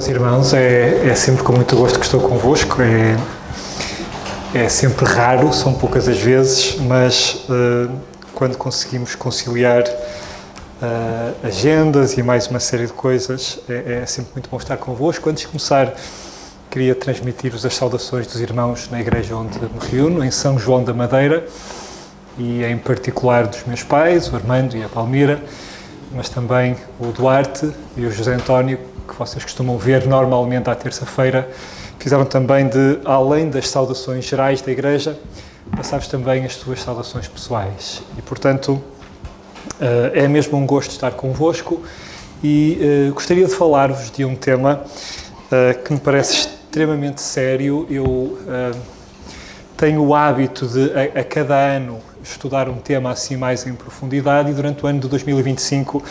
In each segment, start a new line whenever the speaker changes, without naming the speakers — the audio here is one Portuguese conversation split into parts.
meus irmãos, é sempre com muito gosto que estou convosco. É sempre raro, são poucas as vezes, mas quando conseguimos conciliar agendas e mais uma série de coisas, é sempre muito bom estar convosco. Antes de começar, queria transmitir-vos as saudações dos irmãos na igreja onde me reúno, em São João da Madeira, e em particular dos meus pais, o Armando e a Palmira, mas também o Duarte e o José António, que vocês costumam ver normalmente à terça-feira, fizeram também além das saudações gerais da Igreja, passaram também as suas saudações pessoais. E, portanto, é mesmo um gosto estar convosco e gostaria de falar-vos de um tema que me parece extremamente sério. Eu tenho o hábito de, a cada ano, estudar um tema assim mais em profundidade, e durante o ano de 2025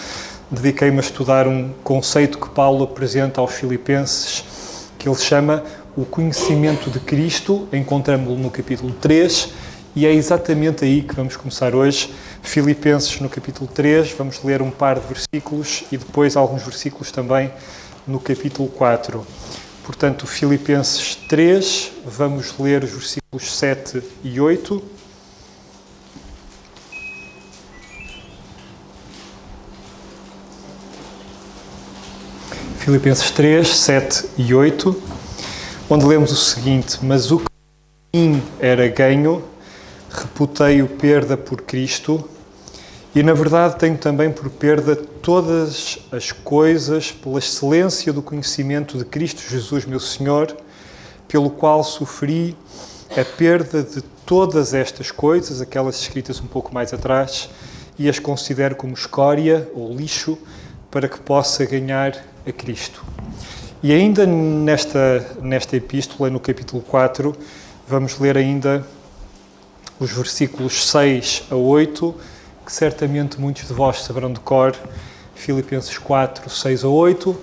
dediquei-me a estudar um conceito que Paulo apresenta aos Filipenses, que ele chama o conhecimento de Cristo. Encontramos-lo no capítulo 3, e é exatamente aí que vamos começar hoje. Filipenses no capítulo 3, vamos ler um par de versículos e depois alguns versículos também no capítulo 4. Portanto, Filipenses 3, vamos ler os versículos 7 e 8. Filipenses 3, 7 e 8, onde lemos o seguinte: mas o que para mim era ganho, reputei-o perda por Cristo, e na verdade tenho também por perda todas as coisas pela excelência do conhecimento de Cristo Jesus, meu Senhor, pelo qual sofri a perda de todas estas coisas, aquelas escritas um pouco mais atrás, e as considero como escória ou lixo, para que possa ganhar a Cristo. E ainda nesta epístola, no capítulo 4, vamos ler ainda os versículos 6 a 8, que certamente muitos de vós saberão de cor. Filipenses 4, 6 a 8.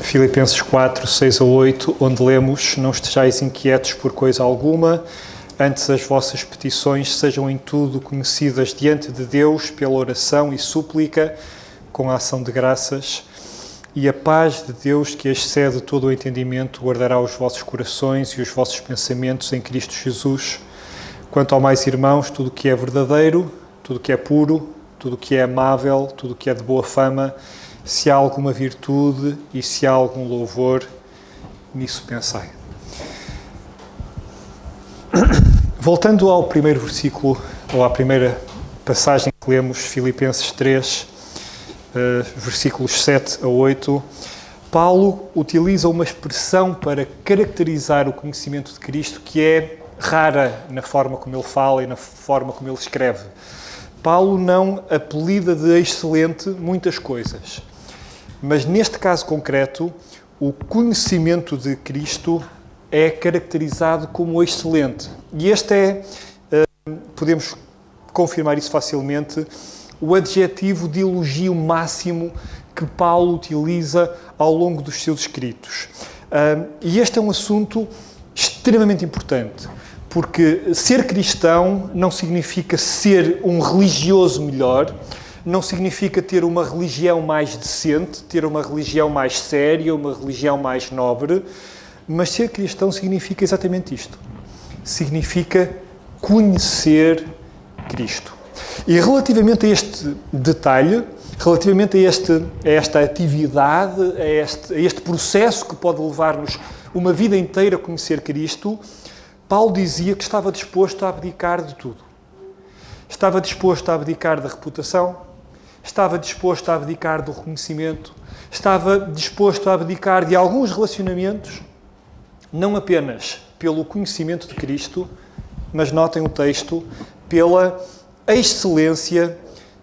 Filipenses 4, 6 a 8, onde lemos: não estejais inquietos por coisa alguma, antes as vossas petições sejam em tudo conhecidas diante de Deus pela oração e súplica, com a ação de graças, e a paz de Deus, que excede todo o entendimento, guardará os vossos corações e os vossos pensamentos em Cristo Jesus. Quanto ao mais, irmãos, tudo o que é verdadeiro, tudo o que é puro, tudo o que é amável, tudo o que é de boa fama, se há alguma virtude e se há algum louvor, nisso pensai. Voltando ao primeiro versículo, ou à primeira passagem que lemos, Filipenses 3, versículos 7 a 8, Paulo utiliza uma expressão para caracterizar o conhecimento de Cristo que é rara na forma como ele fala e na forma como ele escreve. Paulo não apelida de excelente muitas coisas, mas neste caso concreto, o conhecimento de Cristo é caracterizado como excelente. E este podemos confirmar isso facilmente, o adjetivo de elogio máximo que Paulo utiliza ao longo dos seus escritos. E este é um assunto extremamente importante, porque ser cristão não significa ser um religioso melhor, não significa ter uma religião mais decente, ter uma religião mais séria, uma religião mais nobre, mas ser cristão significa exatamente isto. Significa conhecer Cristo. E relativamente a este detalhe, relativamente a esta atividade, a este processo que pode levar-nos uma vida inteira a conhecer Cristo, Paulo dizia que estava disposto a abdicar de tudo. Estava disposto a abdicar da reputação, estava disposto a abdicar do reconhecimento, estava disposto a abdicar de alguns relacionamentos, não apenas pelo conhecimento de Cristo, mas notem o texto, pela excelência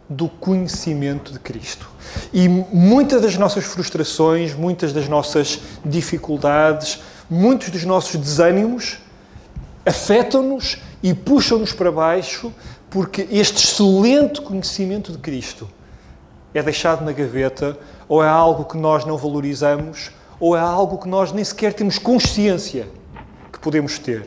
do conhecimento de Cristo. E muitas das nossas frustrações, muitas das nossas dificuldades, muitos dos nossos desânimos afetam-nos e puxam-nos para baixo, porque este excelente conhecimento de Cristo é deixado na gaveta, ou é algo que nós não valorizamos, ou é algo que nós nem sequer temos consciência que podemos ter.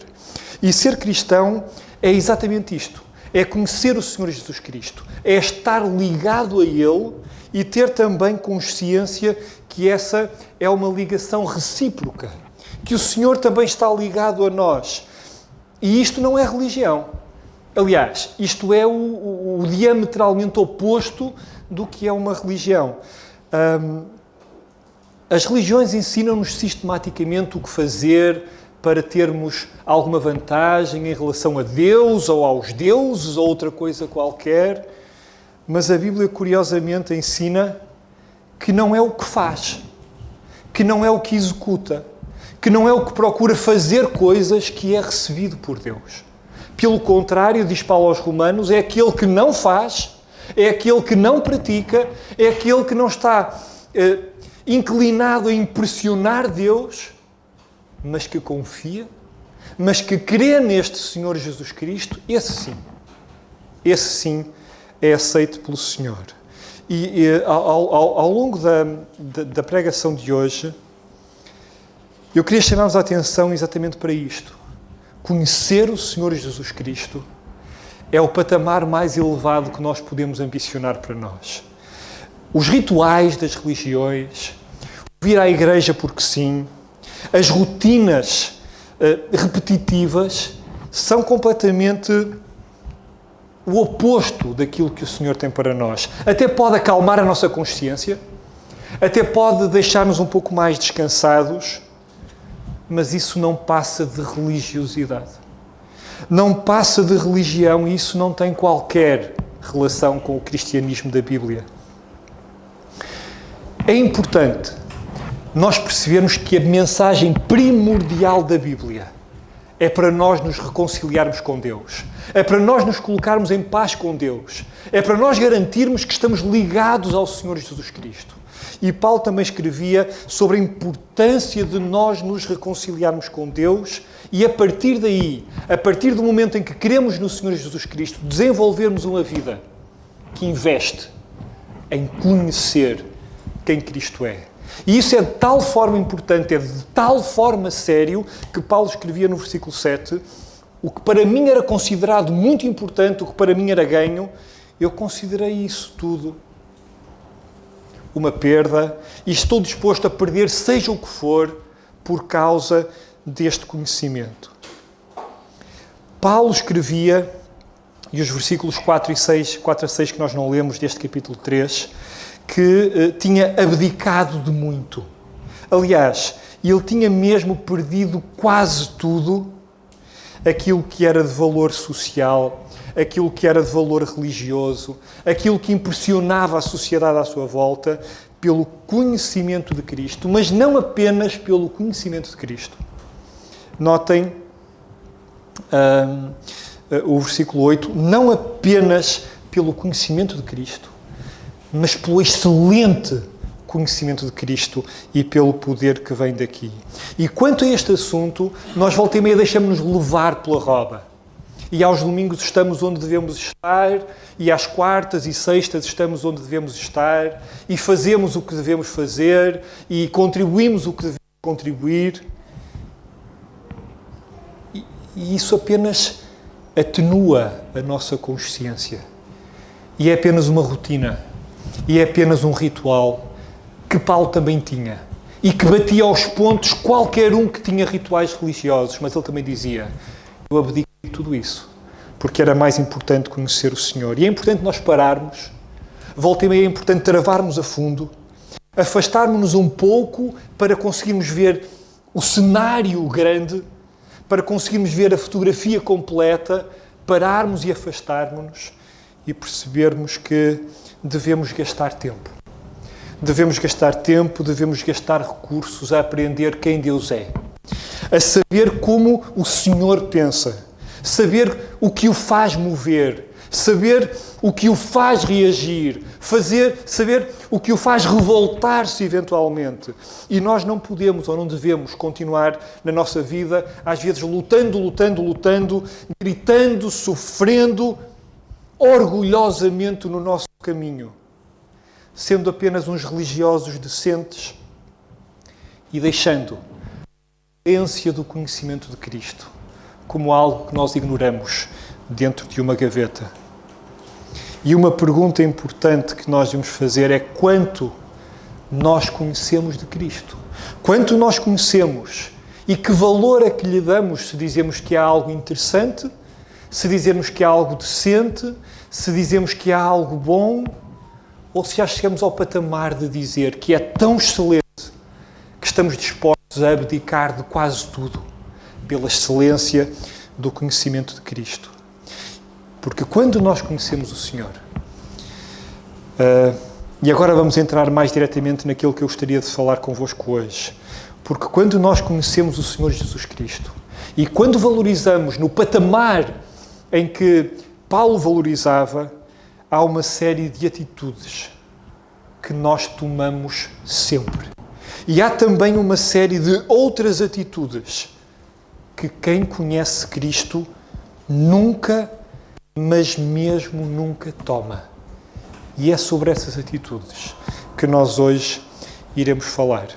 E ser cristão é exatamente isto. é conhecer o Senhor Jesus Cristo, é estar ligado a Ele e ter também consciência que essa é uma ligação recíproca, que o Senhor também está ligado a nós. E isto não é religião. Aliás, isto é o diametralmente oposto do que é uma religião. As religiões ensinam-nos sistematicamente o que fazer para termos alguma vantagem em relação a Deus ou aos deuses ou outra coisa qualquer, mas a Bíblia curiosamente ensina que não é o que faz, que não é o que executa, que não é o que procura fazer coisas que é recebido por Deus. Pelo contrário, diz Paulo aos Romanos, é aquele que não faz, é aquele que não pratica, é aquele que não está inclinado a impressionar Deus, mas que confia, mas que crê neste Senhor Jesus Cristo, esse sim é aceito pelo Senhor. E ao longo da pregação de hoje, eu queria chamar-vos a atenção exatamente para isto. Conhecer o Senhor Jesus Cristo é o patamar mais elevado que nós podemos ambicionar para nós. Os rituais das religiões, vir à igreja porque sim, as rotinas repetitivas são completamente o oposto daquilo que o Senhor tem para nós. Até pode acalmar a nossa consciência, até pode deixar-nos um pouco mais descansados, mas isso não passa de religiosidade. Não passa de religião e isso não tem qualquer relação com o cristianismo da Bíblia. É importante nós percebermos que a mensagem primordial da Bíblia é para nós nos reconciliarmos com Deus. É para nós nos colocarmos em paz com Deus. É para nós garantirmos que estamos ligados ao Senhor Jesus Cristo. E Paulo também escrevia sobre a importância de nós nos reconciliarmos com Deus e a partir daí, a partir do momento em que queremos no Senhor Jesus Cristo, desenvolvermos uma vida que investe em conhecer quem Cristo é. E isso é de tal forma importante, é de tal forma sério, que Paulo escrevia no versículo 7, o que para mim era considerado muito importante, o que para mim era ganho, eu considerei isso tudo uma perda e estou disposto a perder seja o que for por causa deste conhecimento. Paulo escrevia, e os versículos 4 a 6 que nós não lemos deste capítulo 3, que tinha abdicado de muito. Aliás, ele tinha mesmo perdido quase tudo aquilo que era de valor social, aquilo que era de valor religioso, aquilo que impressionava a sociedade à sua volta, pelo conhecimento de Cristo, mas não apenas pelo conhecimento de Cristo. Notem o versículo 8, não apenas pelo conhecimento de Cristo, mas pelo excelente conhecimento de Cristo e pelo poder que vem daqui. E quanto a este assunto, nós volta e meia deixamos-nos levar pela roda. E aos domingos estamos onde devemos estar, e às quartas e sextas estamos onde devemos estar, e fazemos o que devemos fazer, e contribuímos o que devemos contribuir. E isso apenas atenua a nossa consciência. E é apenas uma rotina. E é apenas um ritual que Paulo também tinha. E que batia aos pontos qualquer um que tinha rituais religiosos. Mas ele também dizia, eu abdico de tudo isso. Porque era mais importante conhecer o Senhor. E é importante nós pararmos. Volta e meia é importante travarmos a fundo. Afastarmos-nos um pouco para conseguirmos ver o cenário grande. Para conseguirmos ver a fotografia completa. Pararmos e afastarmos-nos. E percebermos que devemos gastar tempo. Devemos gastar tempo, devemos gastar recursos a aprender quem Deus é. A saber como o Senhor pensa. Saber o que o faz mover. Saber o que o faz reagir. Saber o que o faz revoltar-se eventualmente. E nós não podemos ou não devemos continuar na nossa vida, às vezes lutando, gritando, sofrendo, orgulhosamente no nosso caminho, sendo apenas uns religiosos decentes e deixando a essência do conhecimento de Cristo como algo que nós ignoramos dentro de uma gaveta. E uma pergunta importante que nós devemos fazer é quanto nós conhecemos de Cristo? Quanto nós conhecemos e que valor é que lhe damos se dizemos que há algo interessante, se dizemos que há algo decente, se dizemos que há algo bom, ou se já chegamos ao patamar de dizer que é tão excelente que estamos dispostos a abdicar de quase tudo pela excelência do conhecimento de Cristo. Porque quando nós conhecemos o Senhor, e agora vamos entrar mais diretamente naquilo que eu gostaria de falar convosco hoje, porque quando nós conhecemos o Senhor Jesus Cristo e quando valorizamos no patamar em que Paulo valorizava, há uma série de atitudes que nós tomamos sempre. E há também uma série de outras atitudes que quem conhece Cristo nunca, mas mesmo nunca toma. E é sobre essas atitudes que nós hoje iremos falar.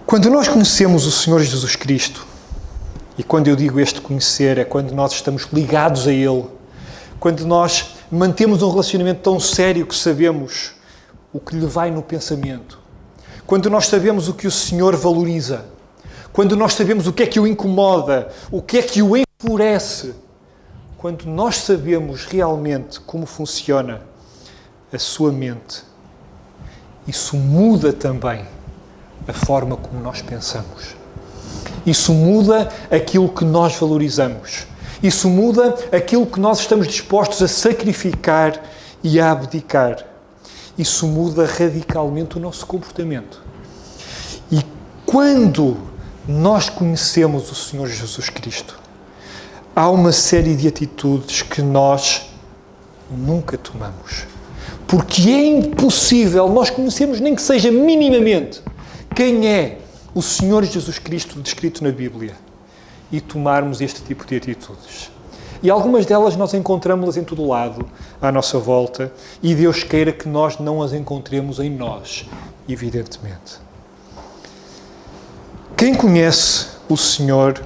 Quando nós conhecemos o Senhor Jesus Cristo, e quando eu digo este conhecer, é quando nós estamos ligados a Ele, quando nós mantemos um relacionamento tão sério que sabemos o que lhe vai no pensamento, quando nós sabemos o que o Senhor valoriza, quando nós sabemos o que é que o incomoda, o que é que o enfurece, quando nós sabemos realmente como funciona a sua mente, isso muda também a forma como nós pensamos. Isso muda aquilo que nós valorizamos. Isso muda aquilo que nós estamos dispostos a sacrificar e a abdicar. Isso muda radicalmente o nosso comportamento. E quando nós conhecemos o Senhor Jesus Cristo, há uma série de atitudes que nós nunca tomamos. Porque é impossível nós conhecermos, nem que seja minimamente, quem é o Senhor Jesus Cristo descrito na Bíblia e tomarmos este tipo de atitudes. E algumas delas nós encontramos-las em todo lado, à nossa volta, e Deus queira que nós não as encontremos em nós, evidentemente. Quem conhece o Senhor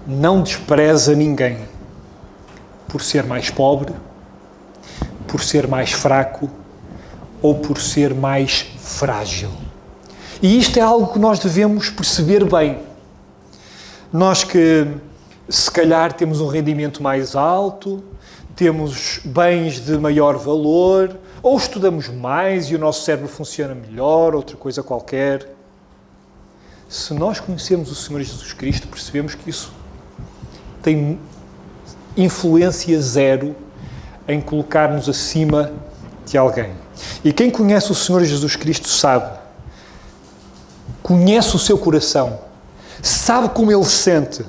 não despreza ninguém por ser mais pobre, por ser mais fraco ou por ser mais frágil. E isto é algo que nós devemos perceber bem. Nós que, se calhar, temos um rendimento mais alto, temos bens de maior valor, ou estudamos mais e o nosso cérebro funciona melhor, outra coisa qualquer. Se nós conhecemos o Senhor Jesus Cristo, percebemos que isso tem influência zero em colocar-nos acima de alguém. E quem conhece o Senhor Jesus Cristo sabe, conhece o seu coração, sabe como ele se sente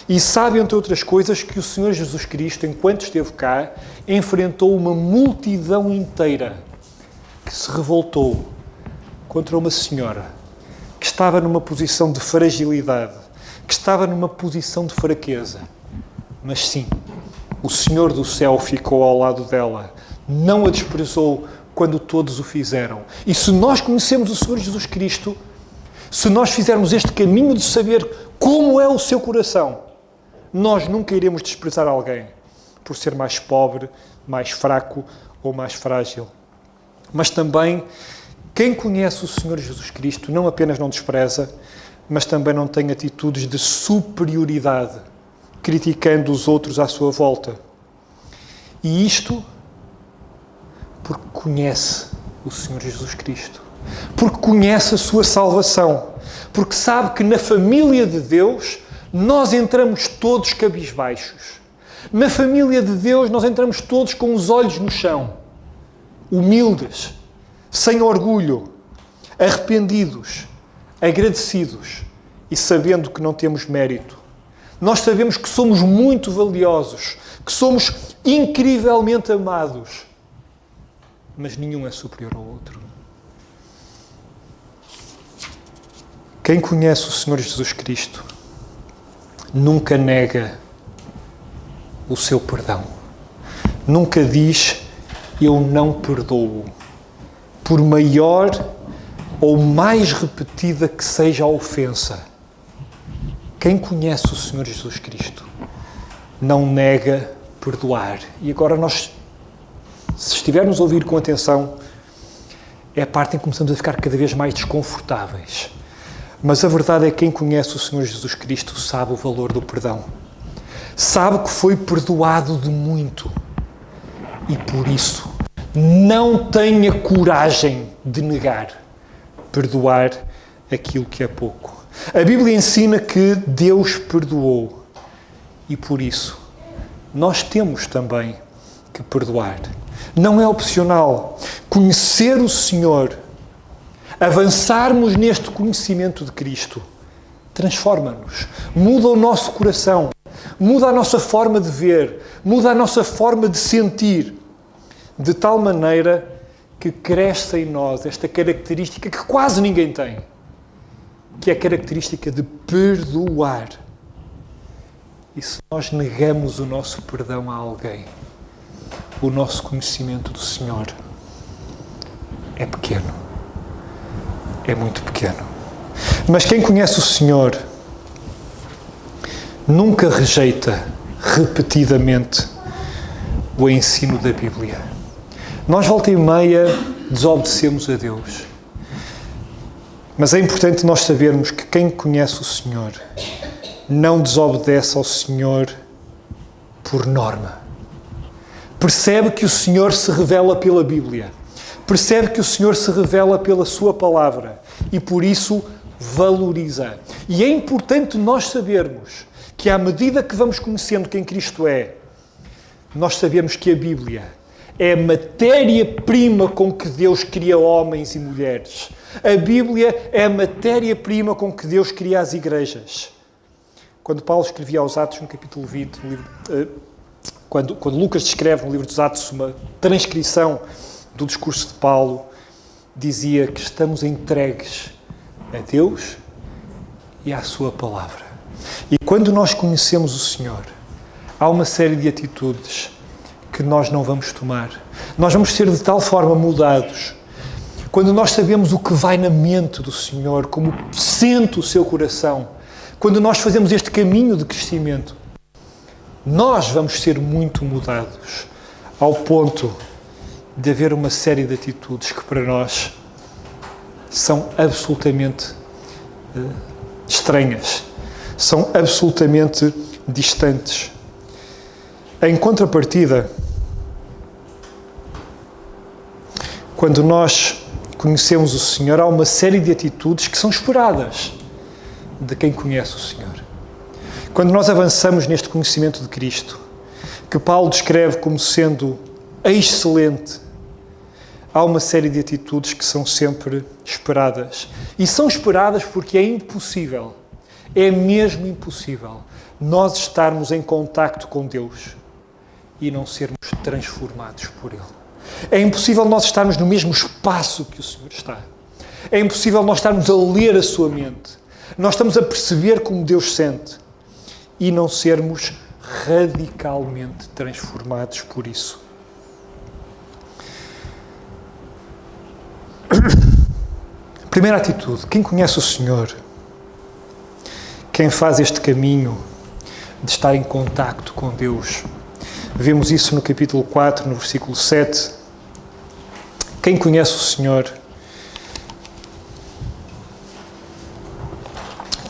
e sabe, entre outras coisas, que o Senhor Jesus Cristo, enquanto esteve cá, enfrentou uma multidão inteira que se revoltou contra uma senhora que estava numa posição de fragilidade, que estava numa posição de fraqueza. Mas sim, o Senhor do céu ficou ao lado dela, não a desprezou quando todos o fizeram. E se nós conhecemos o Senhor Jesus Cristo, se nós fizermos este caminho de saber como é o seu coração, nós nunca iremos desprezar alguém por ser mais pobre, mais fraco ou mais frágil. Mas também, quem conhece o Senhor Jesus Cristo não apenas não despreza, mas também não tem atitudes de superioridade, criticando os outros à sua volta. E isto porque conhece o Senhor Jesus Cristo, porque conhece a sua salvação, porque sabe que na família de Deus nós entramos todos cabisbaixos. Na família de Deus nós entramos todos com os olhos no chão, humildes, sem orgulho, arrependidos, agradecidos e sabendo que não temos mérito. Nós sabemos que somos muito valiosos, que somos incrivelmente amados, mas nenhum é superior ao outro. Quem conhece o Senhor Jesus Cristo nunca nega o seu perdão. Nunca diz, eu não perdoo, por maior ou mais repetida que seja a ofensa. Quem conhece o Senhor Jesus Cristo não nega perdoar. E agora nós, se estivermos a ouvir com atenção, é a parte em que começamos a ficar cada vez mais desconfortáveis. Mas a verdade é que quem conhece o Senhor Jesus Cristo sabe o valor do perdão. Sabe que foi perdoado de muito. E por isso, não tenha coragem de negar, perdoar aquilo que é pouco. A Bíblia ensina que Deus perdoou. E por isso, nós temos também que perdoar. Não é opcional. Conhecer o Senhor, avançarmos neste conhecimento de Cristo, transforma-nos, muda o nosso coração, muda a nossa forma de ver, muda a nossa forma de sentir, de tal maneira que cresce em nós esta característica que quase ninguém tem, que é a característica de perdoar. E se nós negamos o nosso perdão a alguém, o nosso conhecimento do Senhor é pequeno. É muito pequeno. Mas quem conhece o Senhor nunca rejeita repetidamente o ensino da Bíblia. Nós, volta e meia, desobedecemos a Deus. Mas é importante nós sabermos que quem conhece o Senhor não desobedece ao Senhor por norma. Percebe que o Senhor se revela pela Bíblia. Percebe que o Senhor se revela pela sua palavra e por isso valoriza. E é importante nós sabermos que à medida que vamos conhecendo quem Cristo é, nós sabemos que a Bíblia é a matéria-prima com que Deus cria homens e mulheres. A Bíblia é a matéria-prima com que Deus cria as igrejas. Quando Paulo escrevia aos Atos, no capítulo 20, no livro, quando Lucas descreve no livro dos Atos uma transcrição do discurso de Paulo, dizia que estamos entregues a Deus e à sua palavra. E quando nós conhecemos o Senhor, há uma série de atitudes que nós não vamos tomar. Nós vamos ser de tal forma mudados. Quando nós sabemos o que vai na mente do Senhor, como sente o seu coração, quando nós fazemos este caminho de crescimento, nós vamos ser muito mudados, ao ponto de haver uma série de atitudes que para nós são absolutamente estranhas, são absolutamente distantes. Em contrapartida, quando nós conhecemos o Senhor, há uma série de atitudes que são esperadas de quem conhece o Senhor. Quando nós avançamos neste conhecimento de Cristo, que Paulo descreve como sendo excelente, há uma série de atitudes que são sempre esperadas. E são esperadas porque é impossível, é mesmo impossível, nós estarmos em contacto com Deus e não sermos transformados por Ele. É impossível nós estarmos no mesmo espaço que o Senhor está. É impossível nós estarmos a ler a sua mente. Nós estamos a perceber como Deus sente e não sermos radicalmente transformados por isso. Primeira atitude, quem conhece o Senhor, quem faz este caminho de estar em contacto com Deus, vemos isso no capítulo 4, no versículo 7. Quem conhece o Senhor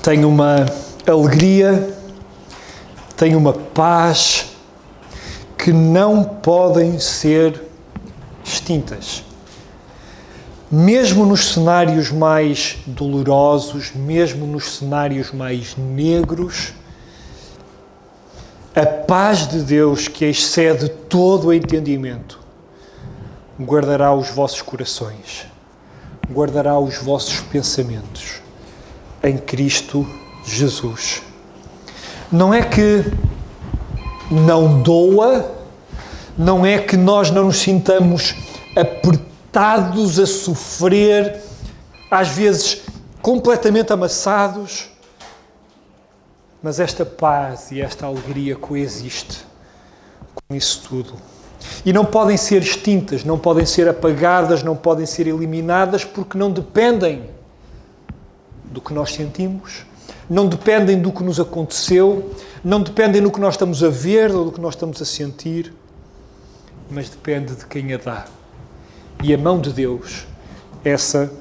tem uma alegria, tem uma paz que não podem ser extintas. Mesmo nos cenários mais dolorosos, mesmo nos cenários mais negros, a paz de Deus, que excede todo o entendimento, guardará os vossos corações, guardará os vossos pensamentos em Cristo Jesus. Não é que não doa, não é que nós não nos sintamos apertados a sofrer, às vezes completamente amassados, mas esta paz e esta alegria coexiste com isso tudo. E não podem ser extintas, não podem ser apagadas, não podem ser eliminadas, porque não dependem do que nós sentimos, não dependem do que nos aconteceu, não dependem do que nós estamos a ver ou do que nós estamos a sentir, mas depende de quem a dá. E a mão de Deus, essa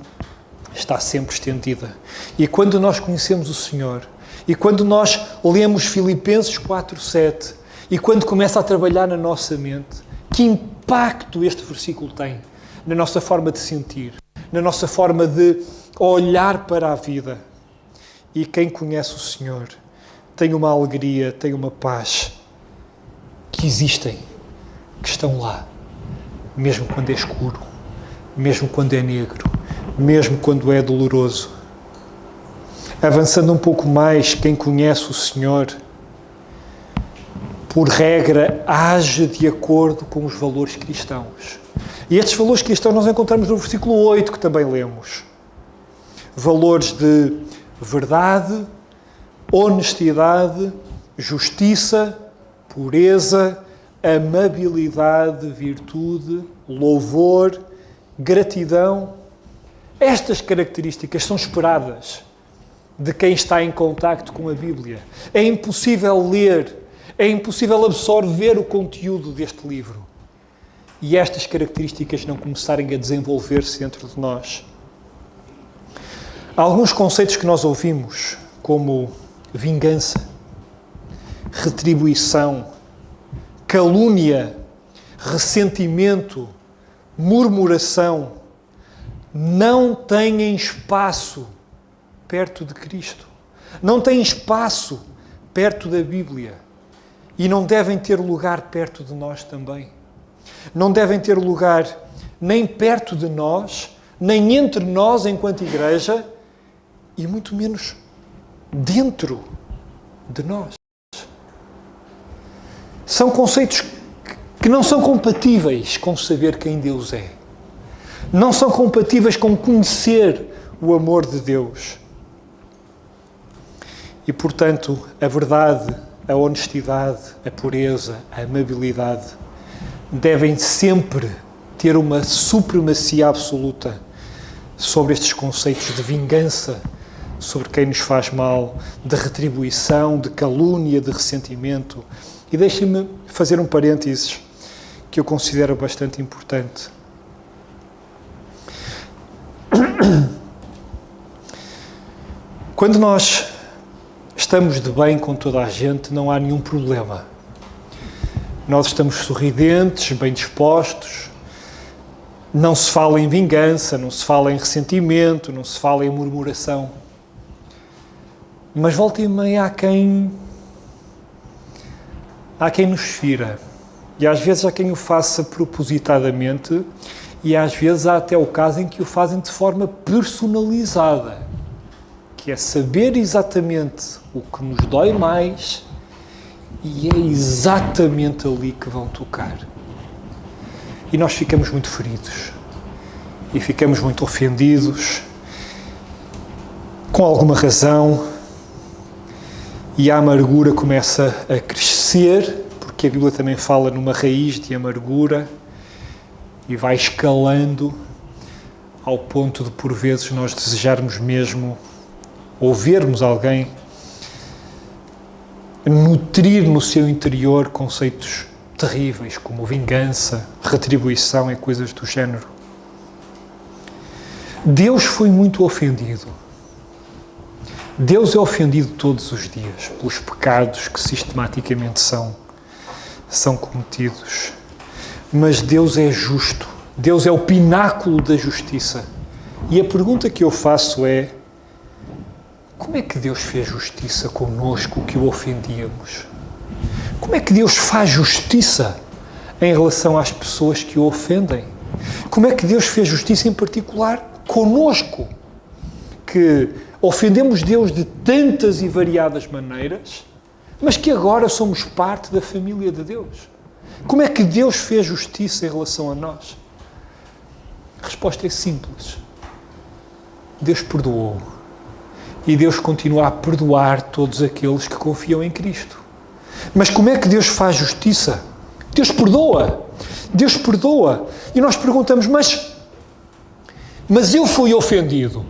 está sempre estendida. E quando nós conhecemos o Senhor, e quando nós lemos Filipenses 4:7, e quando começa a trabalhar na nossa mente, que impacto este versículo tem na nossa forma de sentir, na nossa forma de olhar para a vida. E quem conhece o Senhor tem uma alegria, tem uma paz que existem, que estão lá, mesmo quando é escuro, mesmo quando é negro, mesmo quando é doloroso. Avançando um pouco mais, quem conhece o Senhor, por regra, age de acordo com os valores cristãos. E estes valores cristãos nós encontramos no versículo 8, que também lemos. Valores de verdade, honestidade, justiça, pureza, amabilidade, virtude, louvor, gratidão. Estas características são esperadas de quem está em contacto com a Bíblia. É impossível ler, é impossível absorver o conteúdo deste livro e estas características não começarem a desenvolver-se dentro de nós. Há alguns conceitos que nós ouvimos, como vingança, retribuição, calúnia, ressentimento, murmuração, não têm espaço perto de Cristo. Não têm espaço perto da Bíblia. E não devem ter lugar perto de nós também. Não devem ter lugar nem perto de nós, nem entre nós enquanto igreja, e muito menos dentro de nós. São conceitos que não são compatíveis com saber quem Deus é. Não são compatíveis com conhecer o amor de Deus. E, portanto, a verdade, a honestidade, a pureza, a amabilidade devem sempre ter uma supremacia absoluta sobre estes conceitos de vingança, sobre quem nos faz mal, de retribuição, de calúnia, de ressentimento. E deixem-me fazer um parênteses que eu considero bastante importante. Quando nós estamos de bem com toda a gente, não há nenhum problema. Nós estamos sorridentes, bem dispostos, não se fala em vingança, não se fala em ressentimento, não se fala em murmuração. Mas volta e meia há quem nos fira. E às vezes há quem o faça propositadamente e às vezes há até o caso em que o fazem de forma personalizada, que é saber exatamente o que nos dói mais e é exatamente ali que vão tocar. E nós ficamos muito feridos e ficamos muito ofendidos, com alguma razão, e a amargura começa a crescer, porque a Bíblia também fala numa raiz de amargura, e vai escalando ao ponto de, por vezes, nós desejarmos mesmo ou vermos alguém nutrir no seu interior conceitos terríveis, como vingança, retribuição e coisas do género. Deus foi muito ofendido. Deus é ofendido todos os dias pelos pecados que sistematicamente são cometidos. Mas Deus é justo. Deus é o pináculo da justiça. E a pergunta que eu faço é: como é que Deus fez justiça connosco que o ofendíamos? Como é que Deus faz justiça em relação às pessoas que o ofendem? Como é que Deus fez justiça em particular connosco, que ofendemos Deus de tantas e variadas maneiras, mas que agora somos parte da família de Deus? Como é que Deus fez justiça em relação a nós? A resposta é simples. Deus perdoou. E Deus continua a perdoar todos aqueles que confiam em Cristo. Mas como é que Deus faz justiça? Deus perdoa. Deus perdoa. E nós perguntamos, mas eu fui ofendido.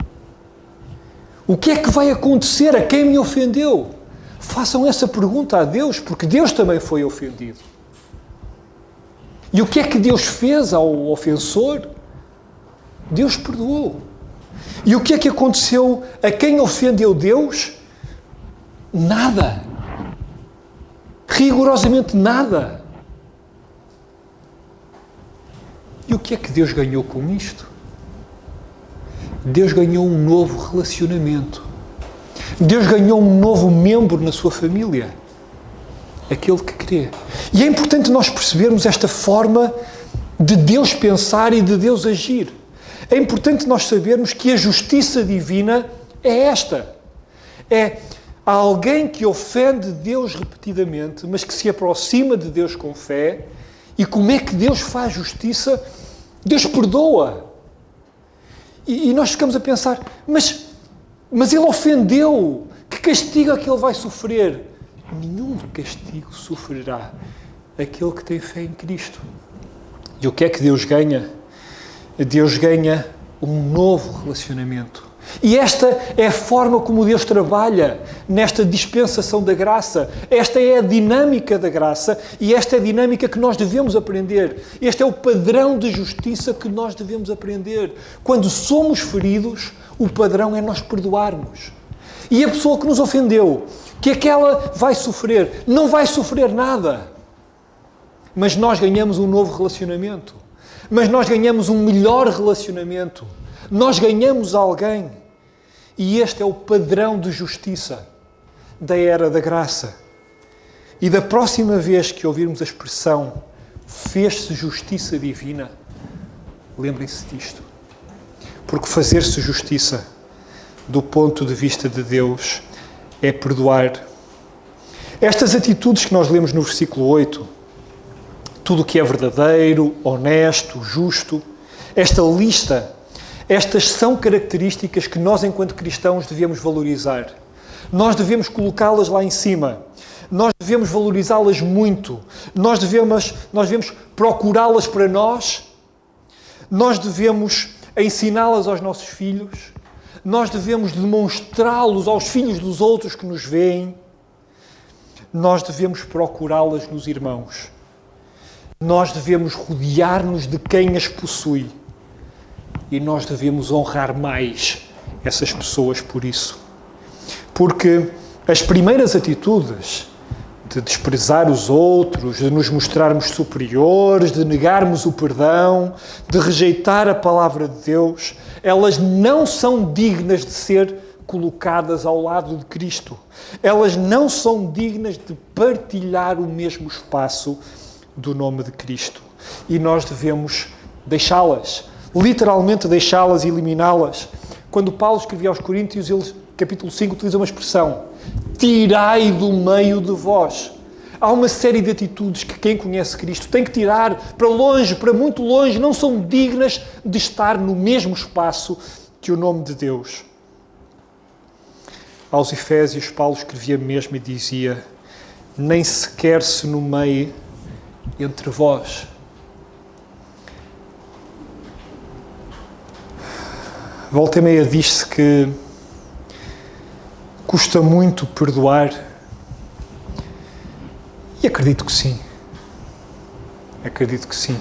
O que é que vai acontecer a quem me ofendeu? Façam essa pergunta a Deus, porque Deus também foi ofendido. E o que é que Deus fez ao ofensor? Deus perdoou. E o que é que aconteceu a quem ofendeu Deus? Nada. Rigorosamente nada. E o que é que Deus ganhou com isto? Deus ganhou um novo relacionamento. Deus ganhou um novo membro na sua família. Aquele que crê. E é importante nós percebermos esta forma de Deus pensar e de Deus agir. É importante nós sabermos que a justiça divina é esta. É alguém que ofende Deus repetidamente, mas que se aproxima de Deus com fé. E como é que Deus faz justiça? Deus perdoa. E nós ficamos a pensar, mas ele ofendeu. Que castigo é que ele vai sofrer? Nenhum castigo sofrerá aquele que tem fé em Cristo. E o que é que Deus ganha? Deus ganha um novo relacionamento. E esta é a forma como Deus trabalha nesta dispensação da graça. Esta é a dinâmica da graça e esta é a dinâmica que nós devemos aprender. Este é o padrão de justiça que nós devemos aprender. Quando somos feridos, o padrão é nós perdoarmos. E a pessoa que nos ofendeu, que é que ela vai sofrer? Não vai sofrer nada. Mas nós ganhamos um novo relacionamento. Mas nós ganhamos um melhor relacionamento. Nós ganhamos alguém. E este é o padrão de justiça da era da graça. E da próxima vez que ouvirmos a expressão fez-se justiça divina, lembrem-se disto. Porque fazer-se justiça, do ponto de vista de Deus, é perdoar. Estas atitudes que nós lemos no versículo 8, tudo o que é verdadeiro, honesto, justo, esta lista, estas são características que nós, enquanto cristãos, devemos valorizar. Nós devemos colocá-las lá em cima. Nós devemos valorizá-las muito. Nós devemos procurá-las para nós. Nós devemos ensiná-las aos nossos filhos. Nós devemos demonstrá-los aos filhos dos outros que nos veem. Nós devemos procurá-las nos irmãos. Nós devemos rodear-nos de quem as possui. E nós devemos honrar mais essas pessoas por isso. Porque as primeiras atitudes de desprezar os outros, de nos mostrarmos superiores, de negarmos o perdão, de rejeitar a palavra de Deus, elas não são dignas de ser colocadas ao lado de Cristo. Elas não são dignas de partilhar o mesmo espaço do nome de Cristo. E nós devemos deixá-las, literalmente deixá-las e eliminá-las. Quando Paulo escrevia aos Coríntios, ele, capítulo 5, utiliza uma expressão: tirai do meio de vós. Há uma série de atitudes que quem conhece Cristo tem que tirar para longe, para muito longe, não são dignas de estar no mesmo espaço que o nome de Deus. Aos Efésios, Paulo escrevia mesmo e dizia: nem sequer se nomeie entre vós. Volta e meia diz-se que custa muito perdoar. E acredito que sim. Acredito que sim.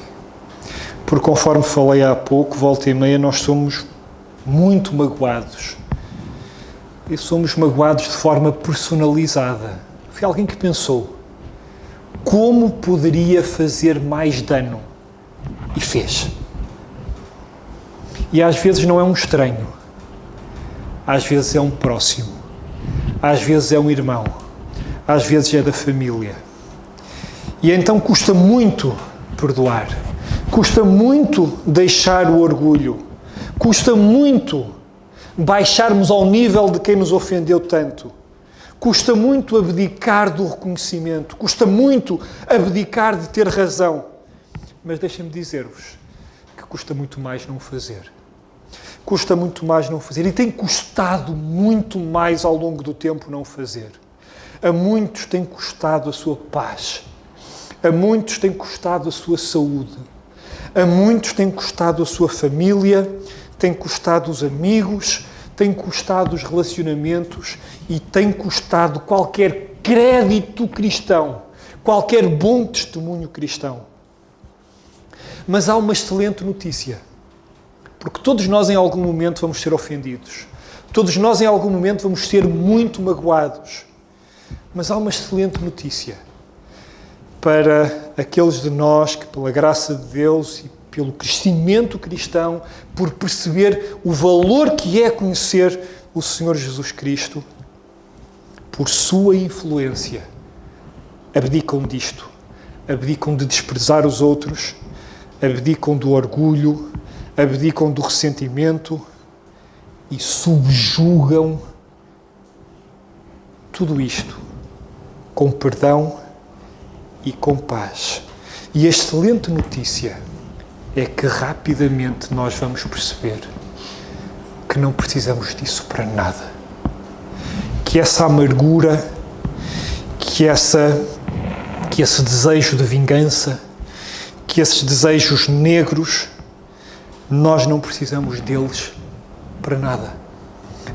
Porque conforme falei há pouco, volta e meia, nós somos muito magoados. E somos magoados de forma personalizada. Foi alguém que pensou: como poderia fazer mais dano? E fez. E às vezes não é um estranho. Às vezes é um próximo. Às vezes é um irmão. Às vezes é da família. E então custa muito perdoar. Custa muito deixar o orgulho. Custa muito baixarmos ao nível de quem nos ofendeu tanto. Custa muito abdicar do reconhecimento. Custa muito abdicar de ter razão. Mas deixem-me dizer-vos que custa muito mais não fazer. Custa muito mais não fazer. E tem custado muito mais ao longo do tempo não fazer. A muitos tem custado a sua paz. A muitos tem custado a sua saúde. A muitos tem custado a sua família. Tem custado os amigos. tem custado os relacionamentos e tem custado qualquer crédito cristão, qualquer bom testemunho cristão. Mas há uma excelente notícia, porque todos nós em algum momento vamos ser ofendidos, todos nós em algum momento vamos ser muito magoados, mas há uma excelente notícia para aqueles de nós que, pela graça de Deus e pelo crescimento cristão, por perceber o valor que é conhecer o Senhor Jesus Cristo, por sua influência, abdicam disto, abdicam de desprezar os outros, abdicam do orgulho, abdicam do ressentimento e subjugam tudo isto com perdão e com paz. E a excelente notícia é que rapidamente nós vamos perceber que não precisamos disso para nada. Que essa amargura, que esse desejo de vingança, que esses desejos negros, nós não precisamos deles para nada.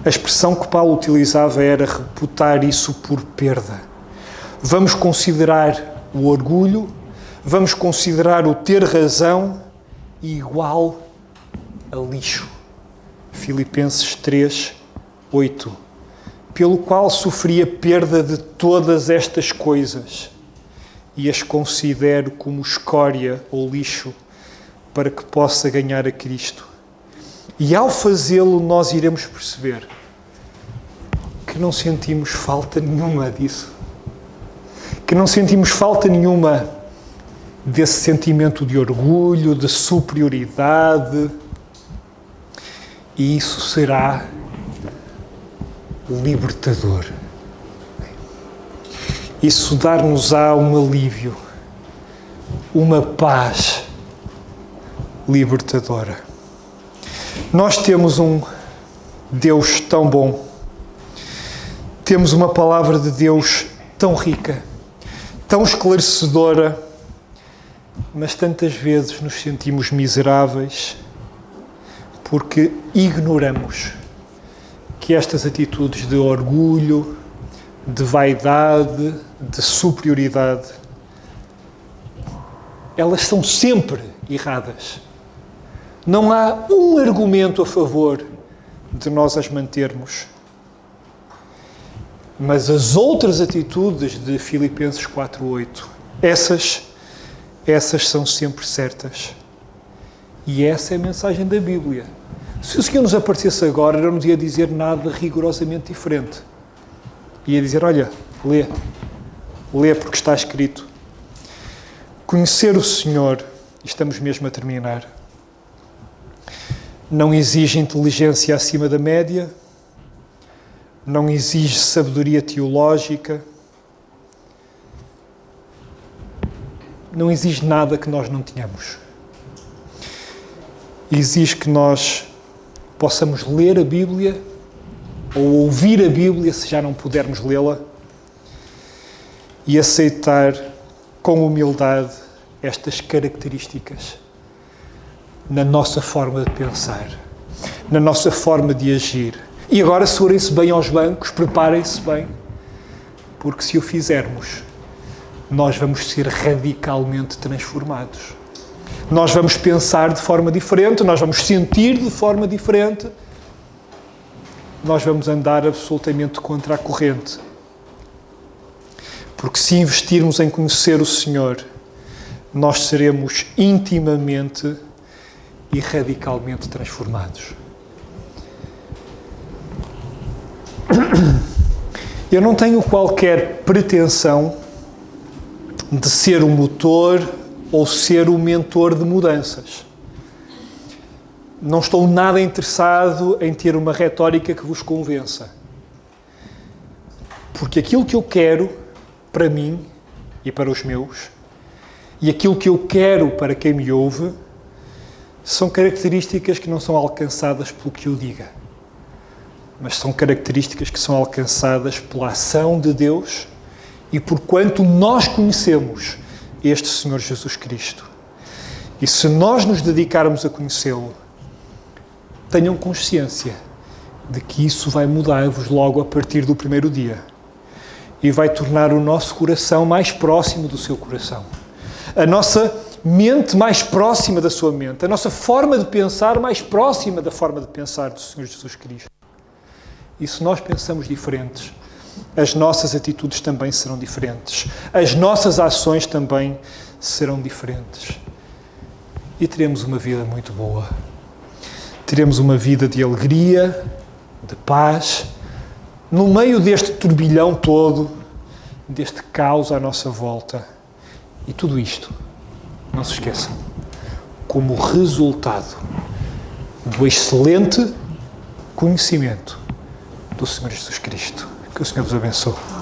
A expressão que Paulo utilizava era reputar isso por perda. Vamos considerar o orgulho, vamos considerar o ter razão igual a lixo. Filipenses 3, 8. Pelo qual sofri a perda de todas estas coisas e as considero como escória ou lixo para que possa ganhar a Cristo. E ao fazê-lo nós iremos perceber que não sentimos falta nenhuma disso. Que não sentimos falta nenhuma desse sentimento de orgulho, de superioridade. E isso será libertador. Isso dar-nos-á um alívio, uma paz libertadora. Nós temos um Deus tão bom, temos uma palavra de Deus tão rica, tão esclarecedora, mas tantas vezes nos sentimos miseráveis porque ignoramos que estas atitudes de orgulho, de vaidade, de superioridade, elas são sempre erradas. Não há um argumento a favor de nós as mantermos. Mas as outras atitudes de Filipenses 4:8, essas são sempre certas. E essa é a mensagem da Bíblia. Se o Senhor nos aparecesse agora, não nos ia dizer nada rigorosamente diferente. Ia dizer, olha, lê porque está escrito. Conhecer o Senhor, e estamos mesmo a terminar, não exige inteligência acima da média, não exige sabedoria teológica, não exige nada que nós não tenhamos. Exige que nós possamos ler a Bíblia ou ouvir a Bíblia, se já não pudermos lê-la, e aceitar com humildade estas características na nossa forma de pensar, na nossa forma de agir. E agora segurem-se bem aos bancos, preparem-se bem, porque se o fizermos, nós vamos ser radicalmente transformados. Nós vamos pensar de forma diferente, nós vamos sentir de forma diferente, nós vamos andar absolutamente contra a corrente. Porque se investirmos em conhecer o Senhor, nós seremos intimamente e radicalmente transformados. Eu não tenho qualquer pretensão de ser o motor ou ser o mentor de mudanças. Não estou nada interessado em ter uma retórica que vos convença. Porque aquilo que eu quero para mim e para os meus, e aquilo que eu quero para quem me ouve, são características que não são alcançadas pelo que eu diga, mas são características que são alcançadas pela ação de Deus e por quanto nós conhecemos este Senhor Jesus Cristo. E se nós nos dedicarmos a conhecê-lo, tenham consciência de que isso vai mudar-vos logo a partir do primeiro dia e vai tornar o nosso coração mais próximo do seu coração, a nossa mente mais próxima da sua mente, a nossa forma de pensar mais próxima da forma de pensar do Senhor Jesus Cristo. E se nós pensamos diferentes, as nossas atitudes também serão diferentes, as nossas ações também serão diferentes. E teremos uma vida muito boa. Teremos uma vida de alegria, de paz, no meio deste turbilhão todo, deste caos à nossa volta. E tudo isto, não se esqueçam, como resultado do excelente conhecimento do Senhor Jesus Cristo. Que o Senhor vos abençoe.